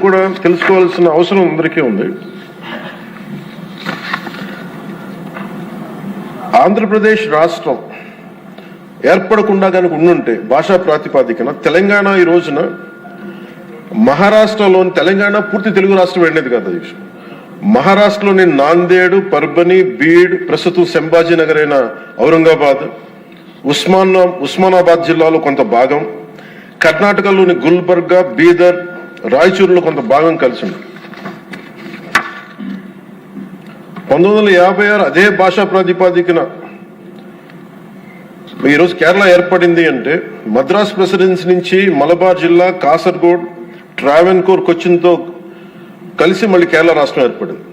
కూడా తెలుసుకోవాల్సిన అవసరం అందరికీ ఉంది. ఆంధ్రప్రదేశ్ రాష్ట్రం ఏర్పడకుండా కనుక ఉండుంటే భాషా ప్రాతిపాదికన తెలంగాణ ఈ రోజున మహారాష్ట్రలోని తెలంగాణ పూర్తి తెలుగు రాష్ట్రం వెళ్ళేది కదా. మహారాష్ట్రలోని నాందేడు, పర్బని, బీడ్, ప్రస్తుతం సంభాజీనగర్ అయిన ఔరంగాబాద్, ఉస్మానాబాద్ జిల్లాలో కొంత భాగం, కర్ణాటకలోని గుల్బర్గా, బీదర్, రాయచూరులో కొంత భాగం కలిసి ఉంది. 1956 అదే భాషా ప్రాతిపాదికన ఈరోజు కేరళ ఏర్పడింది అంటే మద్రాస్ ప్రెసిడెన్సీ నుంచి మలబార్ జిల్లా, కాసర్గోడ్, ట్రావెన్కోర్, కొచ్చిన్తో కలిసి మళ్ళీ కేరళ రాష్ట్రం ఏర్పడింది.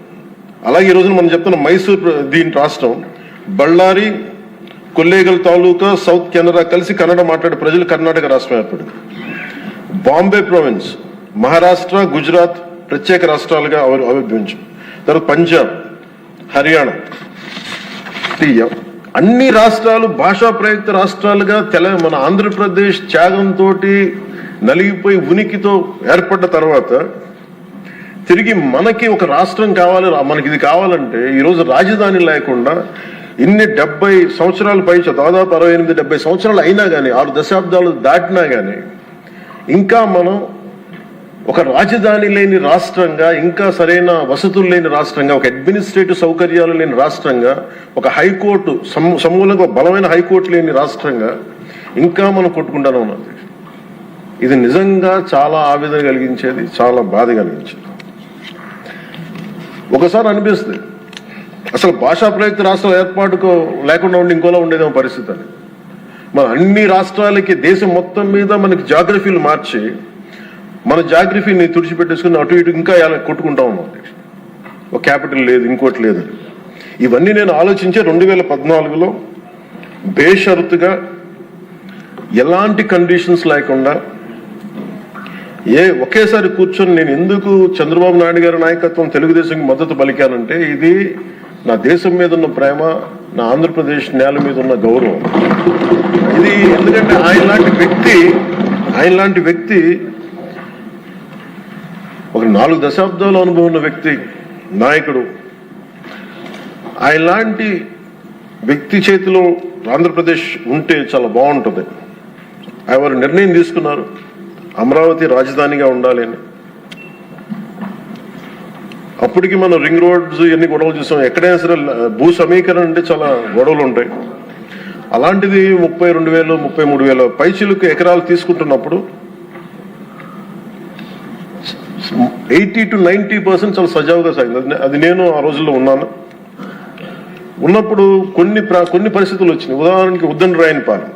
అలాగే ఈ రోజున మనం చెప్తున్న మైసూర్ దీని రాష్ట్రం, బళ్ళారి, కొల్లేగల్ తాలూకా, సౌత్ కెనరా కలిసి కన్నడ మాట్లాడే ప్రజలు కర్ణాటక రాష్ట్రం ఏర్పడింది. బాంబే ప్రావిన్స్, మహారాష్ట్ర, గుజరాత్ ప్రత్యేక రాష్ట్రాలుగా ఆవిర్భవించాయి. తర్వాత పంజాబ్, హర్యానా, అన్ని రాష్ట్రాలు భాషా ప్రయుక్త రాష్ట్రాలుగా మన ఆంధ్రప్రదేశ్ త్యాగంతో నలిగిపోయి ఉనికితో ఏర్పడ్డ తర్వాత తిరిగి మనకి ఒక రాష్ట్రం కావాలి, మనకి ఇది కావాలంటే ఈరోజు రాజధాని లేకుండా ఇన్ని 70 సంవత్సరాల పై దాదాపు 68-70 సంవత్సరాలు అయినా కానీ, 6 దశాబ్దాలు దాటినా కానీ ఇంకా మనం ఒక రాజధాని లేని రాష్ట్రంగా, ఇంకా సరైన వసతులు లేని రాష్ట్రంగా, ఒక అడ్మినిస్ట్రేటివ్ సౌకర్యాలు లేని రాష్ట్రంగా, ఒక హైకోర్టు సమూలంగా బలమైన హైకోర్టు లేని రాష్ట్రంగా ఇంకా మనం కొట్టుకుంటానే ఉన్నాం. ఇది నిజంగా చాలా ఆవేదన కలిగించేది, చాలా బాధ కలిగించేది. ఒకసారి అనిపిస్తుంది అసలు భాషా ప్రయుక్త రాష్ట్రాల ఏర్పాటుకు లేకుండా ఉండి ఇంకోలా ఉండేదేమో పరిస్థితి అని. మన అన్ని రాష్ట్రాలకి దేశం మొత్తం మీద మనకి జాగ్రఫీలు మార్చి మన జాగ్రఫీని తుడిచిపెట్టేసుకుని అటు ఇటు ఇంకా కొట్టుకుంటా ఉన్నాం. ఒక క్యాపిటల్ లేదు, ఇంకోటి లేదు. ఇవన్నీ నేను ఆలోచించే 2014లో బేషరతుగా ఎలాంటి కండిషన్స్ లేకుండా ఒకేసారి కూర్చొని నేను ఎందుకు చంద్రబాబు నాయుడు గారి నాయకత్వం తెలుగుదేశంకి మద్దతు పలికానంటే ఇది నా దేశం మీద ఉన్న ప్రేమ, నా ఆంధ్రప్రదేశ్ నేల మీద ఉన్న గౌరవం. ఇది ఎందుకంటే ఆయన లాంటి వ్యక్తి ఒక 4 దశాబ్దాల అనుభవం ఉన్న వ్యక్తి, నాయకుడు. ఆయన లాంటి వ్యక్తి చేతిలో ఆంధ్రప్రదేశ్ ఉంటే చాలా బాగుంటుంది. వారు నిర్ణయం తీసుకున్నారు అమరావతి రాజధానిగా ఉండాలి అని. అప్పటికి మనం రింగ్ రోడ్స్ ఇవన్నీ గొడవలు చూసాం. ఎక్కడైనా సరే భూ సమీకరణ అంటే చాలా గొడవలు ఉంటాయి. అలాంటిది 32,000 33,000 పైచిలకు ఎకరాలు తీసుకుంటున్నప్పుడు 80 to 90% చాలా సజావుగా సాగింది. అది నేను ఆ రోజుల్లో ఉన్నప్పుడు కొన్ని పరిస్థితులు వచ్చినాయి. ఉదాహరణకి ఉద్దన్ రాయనిపాలెం